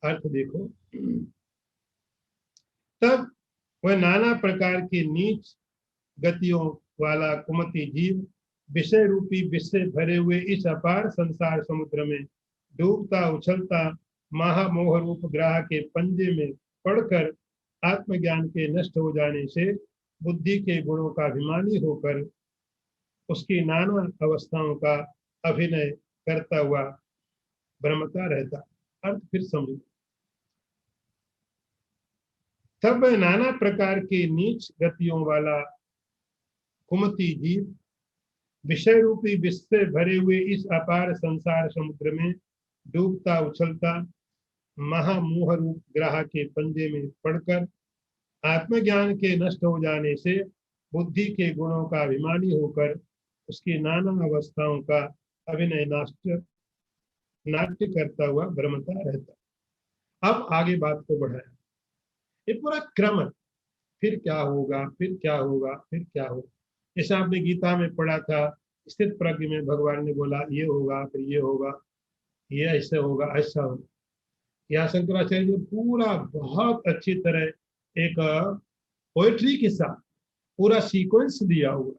अर्थ देखो, तब वह नाना प्रकार की नीच गतियों वाला कुमति जीव विषय रूपी विष से भरे हुए इस अपार संसार समुद्र में डूबता उछलता महामोह रूप ग्रह के पंजे में पड़कर आत्मज्ञान के नष्ट हो जाने से बुद्धि के गुणों का अभिमानी होकर उसकी नाना अवस्थाओं का अभिनय करता हुआ भ्रमता रहता। अर्थ फिर समझो, तब नाना प्रकार के नीच गतियों वाला कुमति जीव विषय रूपी विष से भरे हुए इस अपार संसार समुद्र में डूबता उछलता महामोह रूप ग्रह के पंजे में पड़कर आत्मज्ञान के नष्ट हो जाने से बुद्धि के गुणों का अभिमानी होकर उसकी नाना अवस्थाओं का अभिनय नाट्य करता हुआ भ्रमता रहता। अब आगे बात को बढ़ाया, ये पूरा क्रम है, फिर क्या होगा, फिर क्या होगा, फिर क्या होगा। जैसे आपने गीता में पढ़ा था, स्थित प्रज्ञ में भगवान ने बोला ये होगा, फिर ये होगा, ये ऐसे होगा, ऐसा होगा। यहाँ शंकराचार्य जी पूरा बहुत अच्छी तरह एक पोएट्री के साथ पूरा सीक्वेंस दिया हुआ,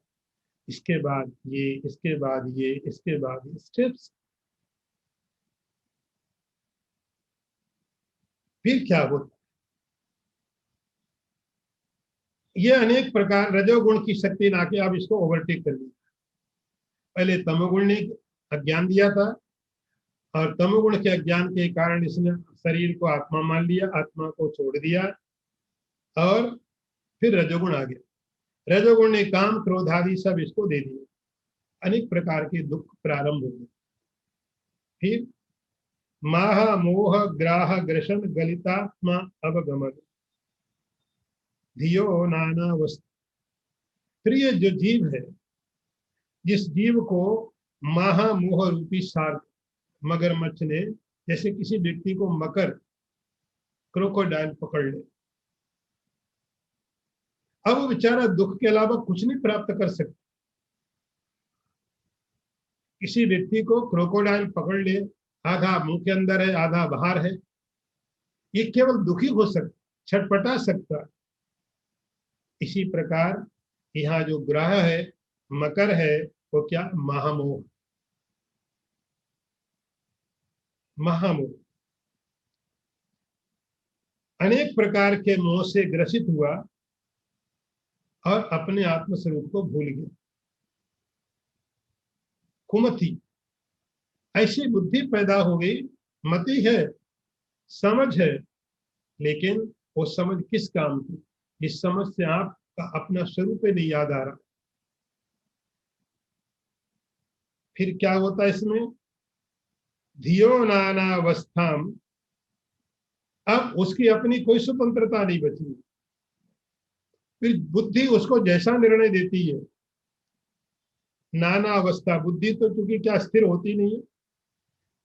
इसके बाद ये, इसके बाद ये, इसके बाद ये स्टेप्स, फिर क्या होता। ये अनेक प्रकार रजोगुण की शक्ति ना के अब इसको ओवरटेक कर लिया। पहले तमोगुण ने अज्ञान दिया था, और तमोगुण के अज्ञान के कारण इसने शरीर को आत्मा मान लिया, आत्मा को छोड़ दिया, और फिर रजोगुण आ गया। रजोगुण ने काम, क्रोध आदि सब इसको दे दिया, अनेक प्रकार के दुख प्रारंभ हो गए। फिर माह मोह ग्राह ग्रसन गलितात्मा अवगमन धियो नाना वस्तु। फिर ये जो जीव है, जिस जीव को महामोह रूपी शार्क, मगरमच्छ ने, जैसे किसी व्यक्ति को मकर, क्रोकोडाइल पकड़ ले, अब वो बेचारा दुख के अलावा कुछ नहीं प्राप्त कर सकता। किसी व्यक्ति को क्रोकोडाइल पकड़ ले, आधा मुंह के अंदर है आधा बाहर है, ये केवल दुखी हो सकता, छटपटा सकता। इसी प्रकार यहाँ जो ग्रह है, मकर है, वो क्या, महामोह। महामोह अनेक प्रकार के मोह से ग्रसित हुआ और अपने आत्म स्वरूप को भूल गया। कुमति, ऐसी बुद्धि पैदा हो गई, मति है, समझ है, लेकिन वो समझ किस काम की, इस समझ से आपका अपना स्वरूप ही नहीं याद आ रहा। फिर क्या होता है इसमें, धियो नानावस्थाम, अब उसकी अपनी कोई स्वतंत्रता नहीं बची। फिर बुद्धि उसको जैसा निर्णय देती है, नाना अवस्था, बुद्धि तो चूंकि क्या स्थिर होती नहीं है,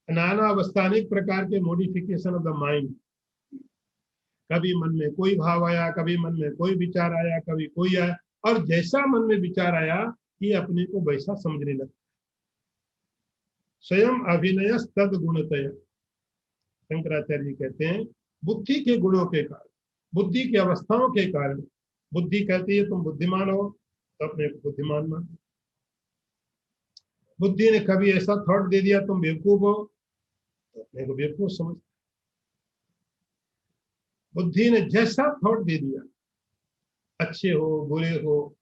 नाना अवस्था अनेक प्रकार के मॉडिफिकेशन ऑफ द माइंड। कभी मन में कोई भाव आया, कभी मन में कोई विचार आया, कभी कोई आया, और जैसा मन में विचार आया ये अपने को वैसा समझने लगा। स्वयं अभिनय तद गुणतय, शंकराचार्य जी कहते हैं बुद्धि के गुणों के कारण, बुद्धि की अवस्थाओं के कारण। बुद्धि कहती है तुम बुद्धिमान हो तो अपने को बुद्धिमान मान, बुद्धि ने कभी ऐसा थॉट दे दिया तुम बेवकूफ हो तो अपने को बेवकूफ समझ, बुद्धि ने जैसा थॉट दे दिया, अच्छे हो बुरे हो,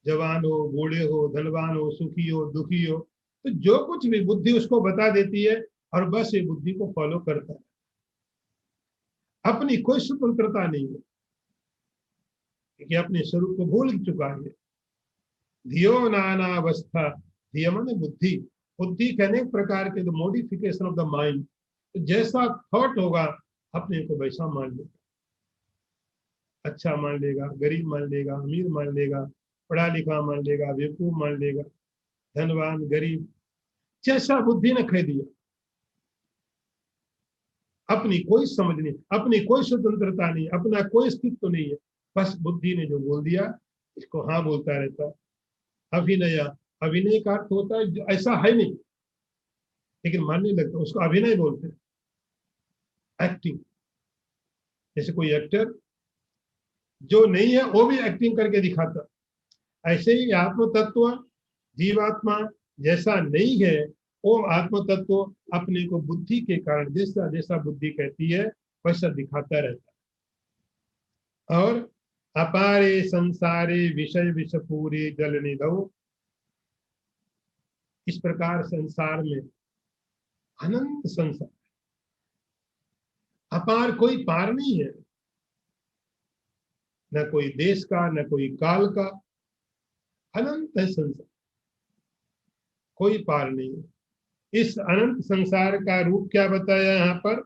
जवान हो बूढ़े हो, धनवान हो सुखी हो दुखी हो, तो जो कुछ भी बुद्धि उसको बता देती है और बस ये बुद्धि को फॉलो करता है, अपनी कोई स्वतंत्रता नहीं है, क्योंकि अपने स्वरूप को भूल चुका है। धियो नाना अवस्था, धियो माने बुद्धि, बुद्धि के अनेक प्रकार के the modification of the mind, तो जैसा थॉट होगा अपने को वैसा मान लेगा, अच्छा मान लेगा, गरीब मान लेगा, अमीर मान लेगा, पढ़ा लिखा मान लेगा, बेवकूफ मान लेगा, धनवान गरीब, जैसा बुद्धि ने कह दिया, अपनी कोई समझ नहीं, अपनी कोई स्वतंत्रता नहीं, अपना कोई अस्तित्व नहीं है, बस बुद्धि ने जो बोल दिया इसको हाँ बोलता रहता है। अभिनय, अभिनय का अर्थ होता है जो ऐसा है नहीं लेकिन मानने लगता, उसको अभिनय बोलते हैं, एक्टिंग। जैसे कोई एक्टर जो नहीं है वो भी एक्टिंग करके दिखाता, ऐसे ही आत्म तत्व जीवात्मा जैसा नहीं है, वो आत्म तत्व अपने को बुद्धि के कारण जैसा जैसा बुद्धि कहती है वैसा दिखाता रहता है। और अपारे संसारे विषय विष पूरे जल निधौ, इस प्रकार संसार में अनंत संसार, अपार कोई पार नहीं है, न कोई देश का न कोई काल का, अनंत है संसार, कोई पार नहीं है। इस अनंत संसार का रूप क्या बताया यहाँ पर,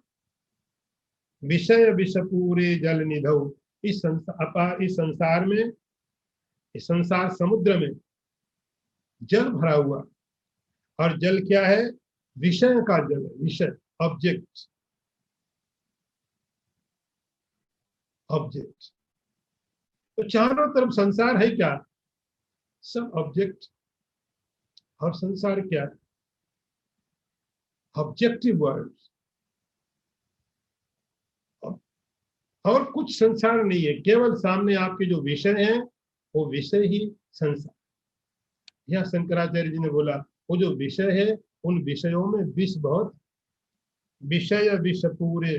विषय विष पूरे जल निधौ, इस संसार अपार, इस संसार में, इस संसार समुद्र में जल भरा हुआ, और जल क्या है, विषय का जल है, विषय ऑब्जेक्ट, ऑब्जेक्ट। तो चारों तरफ संसार है क्या, सब ऑब्जेक्ट। और संसार क्या है, ऑब्जेक्टिव वर्ड, और कुछ संसार नहीं है, केवल सामने आपके जो विषय हैं वो विषय ही संसार। यह शंकराचार्य जी ने बोला वो जो विषय है उन विषयों में विष बहुत, विषय विष पूरे,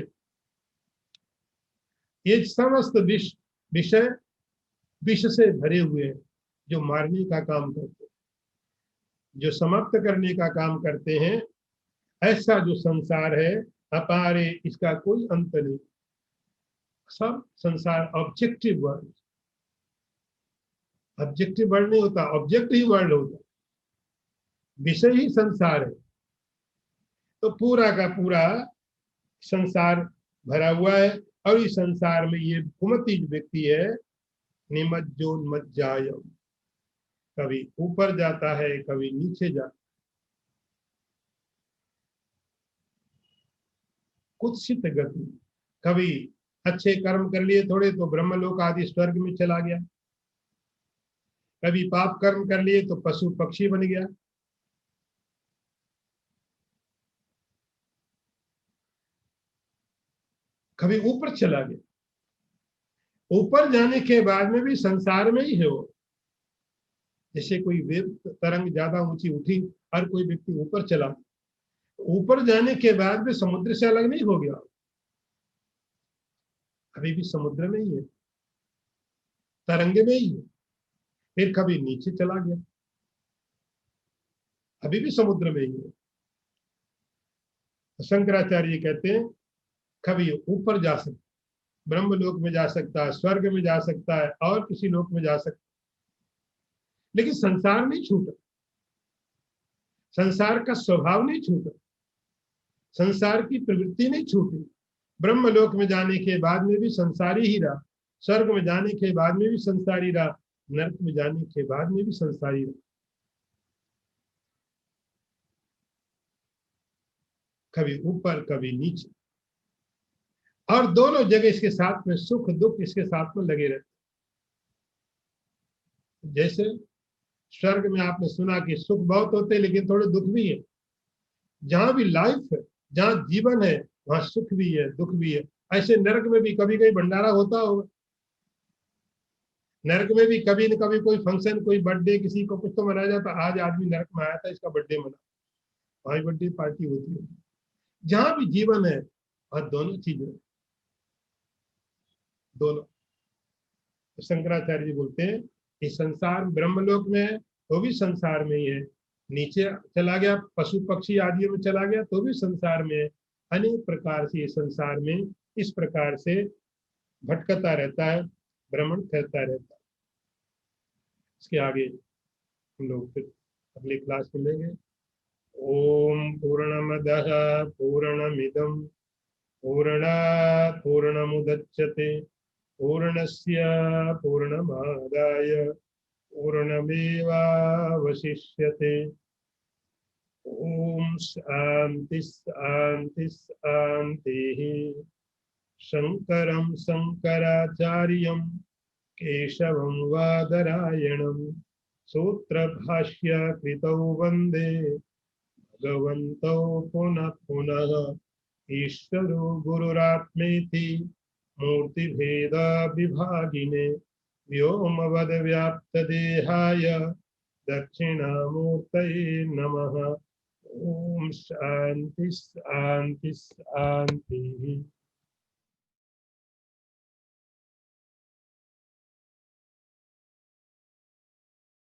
ये समस्त विष विषय विष से भरे हुए हैं, जो मारने का काम करते हैं, जो समाप्त करने का काम करते हैं। ऐसा जो संसार है अपारे, इसका कोई अंत नहीं, सब संसार ऑब्जेक्टिव वर्ल्ड, ऑब्जेक्टिव वर्ल्ड नहीं होता, ऑब्जेक्ट ही वर्ल्ड होता, विषय ही संसार है। तो पूरा का पूरा संसार भरा हुआ है, और इस संसार में ये कुमति व्यक्ति है, निमज्जोन्मज्जाय, कभी ऊपर जाता है कभी नीचे जाता, कुत्सित गति, कभी अच्छे कर्म कर लिए थोड़े तो ब्रह्मलोक आदि स्वर्ग में चला गया, कभी पाप कर्म कर लिए तो पशु पक्षी बन गया, कभी ऊपर चला गया, ऊपर जाने के बाद में भी संसार में ही है वो। जैसे कोई वेव तरंग ज्यादा ऊंची उठी और कोई व्यक्ति ऊपर चला, ऊपर जाने के बाद भी समुद्र से अलग नहीं हो गया, अभी भी समुद्र में ही है, तरंगे में ही है। फिर कभी नीचे चला गया, अभी भी समुद्र में ही है। शंकराचार्य कहते हैं कभी ऊपर जा सकता, ब्रह्म लोक में जा सकता है, स्वर्ग में जा सकता है, और किसी लोक में जा सकता है, लेकिन संसार नहीं छूटा, संसार का स्वभाव नहीं छूटा, संसार की प्रवृत्ति नहीं छूटी। ब्रह्म लोक में जाने के बाद में भी संसारी ही रहा, स्वर्ग में जाने के बाद में भी संसारी रहा, नरक में जाने के बाद में भी संसारी रहा। कभी ऊपर कभी नीचे, और दोनों जगह इसके साथ में सुख दुख इसके साथ में लगे रहते। जैसे स्वर्ग में आपने सुना कि सुख बहुत होते हैं लेकिन थोड़े दुख भी है। जहां भी लाइफ है, जहां जीवन है, वहां सुख भी है दुख भी है। ऐसे नरक में भी कभी कभी भंडारा होता होगा, नरक में भी कभी न कभी कोई फंक्शन, कोई बर्थडे, किसी को कुछ तो मनाया जाता। आज आदमी नरक में आया था, इसका बर्थडे मना, वहां बर्थडे पार्टी होती है। जहां भी जीवन है और दोनों चीजें, दोनों। तो शंकराचार्य जी बोलते हैं कि संसार ब्रह्मलोक में है तो भी संसार में ही है, नीचे चला गया पशु पक्षी आदि में चला गया तो भी संसार में है। अनेक प्रकार से ये संसार में इस प्रकार से भटकता रहता है, भ्रमण करता रहता है। इसके आगे हम लोग फिर अगले क्लास में लेंगे। ओम पूर्णमदः पूर्णमिदं पूर्णात् पूर्णमुदच्यते पूर्णस्य पूर्णमादाय पूर्णमेवावशिष्यते। ओम शांति शांति शांति। शंकरं शंकराचार्यं केशवं वादरायणं सूत्रभाष्य कृतौ वन्दे भगवन्तौ पुनः पुनः। ईश्वरो गुरुरात्मेति मूर्तिभेद विभागिने व्योमवद्व्याप्तदेहाय दक्षिणामूर्तये नमः। ओम शांति शांति शांति।